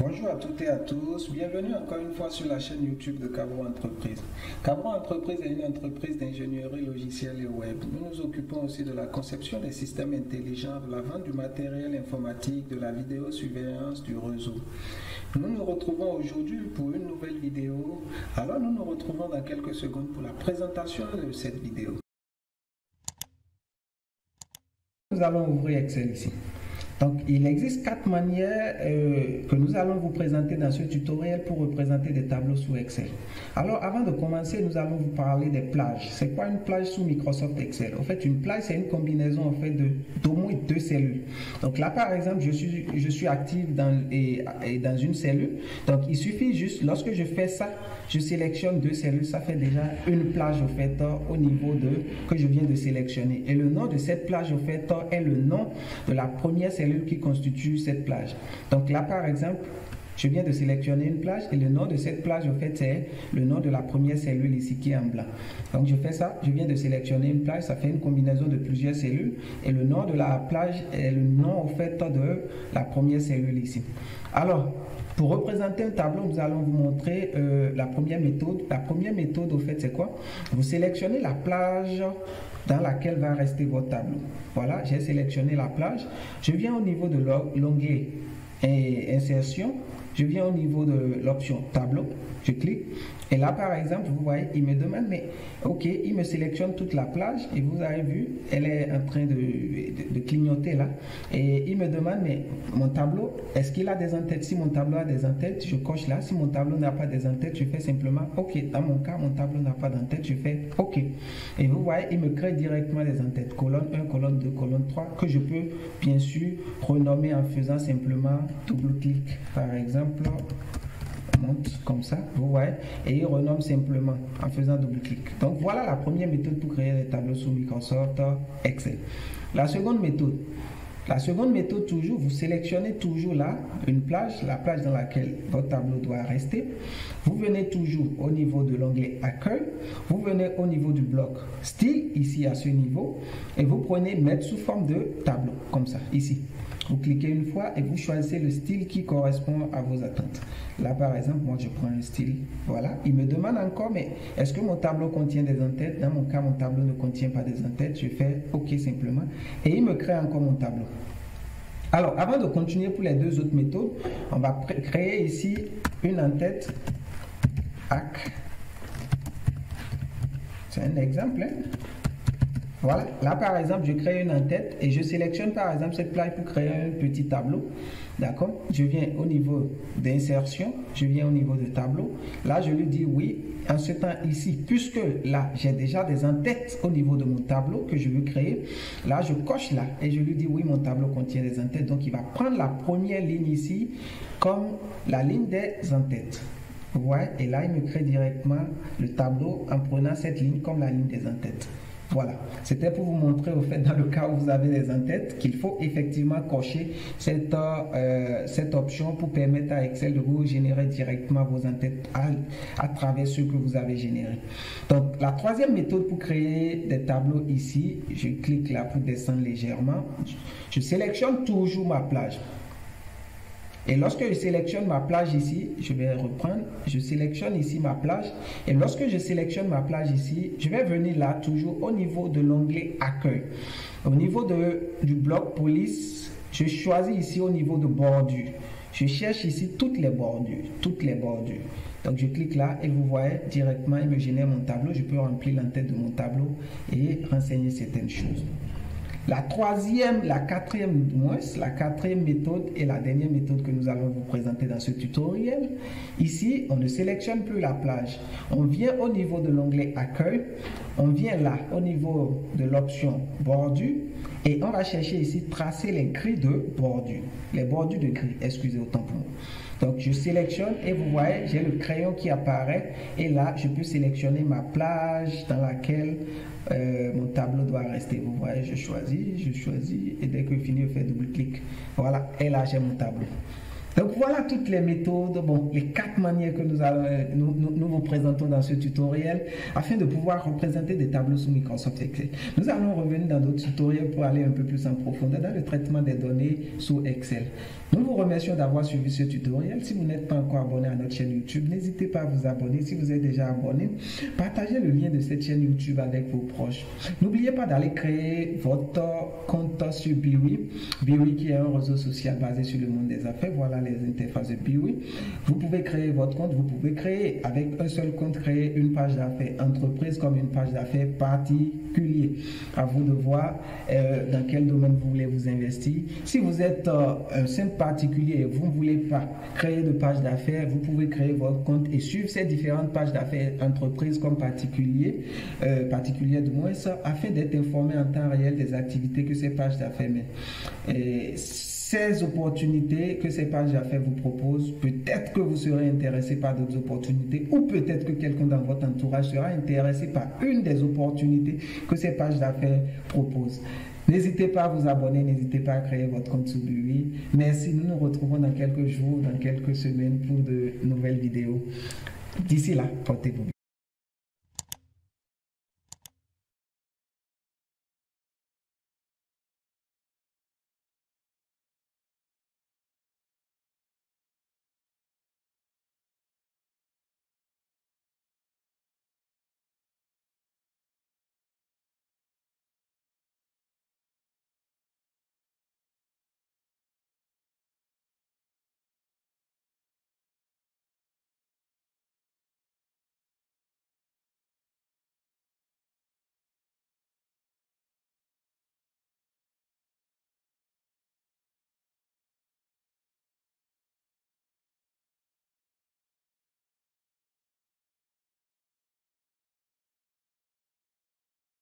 Bonjour à toutes et à tous, bienvenue encore une fois sur la chaîne YouTube de Cabro Entreprise. Cabro Entreprise est une entreprise d'ingénierie logicielle et web. Nous nous occupons aussi de la conception des systèmes intelligents, de la vente du matériel informatique, de la vidéosurveillance du réseau. Nous nous retrouvons aujourd'hui pour une nouvelle vidéo. Alors nous nous retrouvons dans quelques secondes pour la présentation de cette vidéo. Nous allons ouvrir Excel ici. Donc, il existe 4 manières que nous allons vous présenter dans ce tutoriel pour représenter des tableaux sous Excel. Alors, avant de commencer, nous allons vous parler des plages. C'est quoi une plage sous Microsoft Excel? En fait, une plage, c'est une combinaison en fait d'au moins 2 cellules. Donc là, par exemple, je suis actif dans une cellule. Donc, il suffit juste, lorsque je fais ça, je sélectionne 2 cellules, ça fait déjà une plage au fait au niveau que je viens de sélectionner. Et le nom de cette plage au fait est le nom de la première cellule qui constitue cette plage. Donc là, par exemple, je viens de sélectionner une plage et le nom de cette plage, au fait, c'est le nom de la première cellule ici qui est en blanc. Donc je fais ça, je viens de sélectionner une plage, ça fait une combinaison de plusieurs cellules et le nom de la plage est le nom, au fait, de la première cellule ici. Alors, pour représenter un tableau, nous allons vous montrer la première méthode. La première méthode, au fait, c'est quoi? Vous sélectionnez la plage dans laquelle va rester votre tableau. Voilà, j'ai sélectionné la plage. Je viens au niveau de l'onglet insertion. Je viens au niveau de l'option tableau. Je clique. Et là, par exemple, vous voyez, il me demande, mais ok, il me sélectionne toute la plage. Et vous avez vu, elle est en train de clignoter là. Et il me demande, mais mon tableau, est-ce qu'il a des en-têtes? Si mon tableau a des en-têtes, je coche là. Si mon tableau n'a pas des en-têtes, je fais simplement OK. Dans mon cas, mon tableau n'a pas d'en-tête, je fais OK. Et vous voyez, il me crée directement des en-têtes. Colonne 1, colonne 2, colonne 3, que je peux bien sûr renommer en faisant simplement double-clic. Par exemple, monte comme ça, vous voyez, et il renomme simplement en faisant double-clic. Donc voilà la première méthode pour créer des tableaux sous Microsoft Excel. La seconde méthode toujours, vous sélectionnez toujours là une plage, la plage dans laquelle votre tableau doit rester. Vous venez toujours au niveau de l'onglet Accueil, vous venez au niveau du bloc Style, ici à ce niveau, et vous prenez Mettre sous forme de tableau, comme ça, ici. Vous cliquez une fois et vous choisissez le style qui correspond à vos attentes. Là, par exemple, moi, je prends un style. Voilà. Il me demande encore, mais est-ce que mon tableau contient des en-têtes? Dans mon cas, mon tableau ne contient pas des en-têtes. Je fais OK simplement. Et il me crée encore mon tableau. Alors, avant de continuer pour les deux autres méthodes, on va créer ici une en-tête AC. C'est un exemple, hein? Voilà, là par exemple, je crée une en-tête et je sélectionne par exemple cette plage pour créer un petit tableau. D'accord? Je viens au niveau d'insertion, je viens au niveau de tableau. Là, je lui dis oui. En ce temps ici, puisque là, j'ai déjà des en-têtes au niveau de mon tableau que je veux créer, là, je coche là et je lui dis oui, mon tableau contient des en-têtes. Donc, il va prendre la première ligne ici comme la ligne des en-têtes. Vous voyez? Et là, il me crée directement le tableau en prenant cette ligne comme la ligne des en-têtes. Voilà, c'était pour vous montrer au fait dans le cas où vous avez des en-têtes qu'il faut effectivement cocher cette option pour permettre à Excel de vous générer directement vos en-têtes à travers ce que vous avez généré. Donc la troisième méthode pour créer des tableaux ici, je clique là pour descendre légèrement, je sélectionne toujours ma plage. Et lorsque je sélectionne ma plage ici, je vais reprendre, je sélectionne ici ma plage. Et lorsque je sélectionne ma plage ici, je vais venir là toujours au niveau de l'onglet Accueil. Au niveau du bloc police, je choisis ici au niveau de bordure. Je cherche ici toutes les bordures, Donc je clique là et vous voyez directement, il me génère mon tableau. Je peux remplir l'entête de mon tableau et renseigner certaines choses. La quatrième méthode et la dernière méthode que nous allons vous présenter dans ce tutoriel. Ici, on ne sélectionne plus la plage. On vient au niveau de l'onglet Accueil. On vient là, au niveau de l'option Bordure. Et on va chercher ici, tracer les grilles de bordure. Les bordures de gris, excusez autant pour moi. Donc, je sélectionne et vous voyez, j'ai le crayon qui apparaît. Et là, je peux sélectionner ma plage dans laquelle mon tableau doit rester. Vous voyez, je choisis. Et dès que je finis, je fais double-clic. Voilà, et là, j'ai mon tableau. Donc voilà toutes les méthodes, bon, les 4 manières que nous vous présentons dans ce tutoriel afin de pouvoir représenter des tableaux sous Microsoft Excel. Nous allons revenir dans d'autres tutoriels pour aller un peu plus en profondeur dans le traitement des données sous Excel. Nous vous remercions d'avoir suivi ce tutoriel. Si vous n'êtes pas encore abonné à notre chaîne YouTube, n'hésitez pas à vous abonner. Si vous êtes déjà abonné, partagez le lien de cette chaîne YouTube avec vos proches. N'oubliez pas d'aller créer votre compte sur Biwi. Biwi qui est un réseau social basé sur le monde des affaires. Voilà les interfaces de Biwi. Vous pouvez créer votre compte. Vous pouvez créer avec un seul compte, créer une page d'affaires entreprise comme une page d'affaires particulier. À vous de voir dans quel domaine vous voulez vous investir. Si vous êtes un simple particulier et vous ne voulez pas créer de page d'affaires, vous pouvez créer votre compte et suivre ces différentes pages d'affaires entreprises comme particulier du moins, afin d'être informé en temps réel des activités que ces pages d'affaires mènent. Ces opportunités que ces pages d'affaires vous proposent, peut-être que vous serez intéressé par d'autres opportunités ou peut-être que quelqu'un dans votre entourage sera intéressé par une des opportunités que ces pages d'affaires proposent. N'hésitez pas à vous abonner, n'hésitez pas à créer votre compte sur Biwi. Merci, nous nous retrouvons dans quelques jours, dans quelques semaines pour de nouvelles vidéos. D'ici là, portez-vous bien.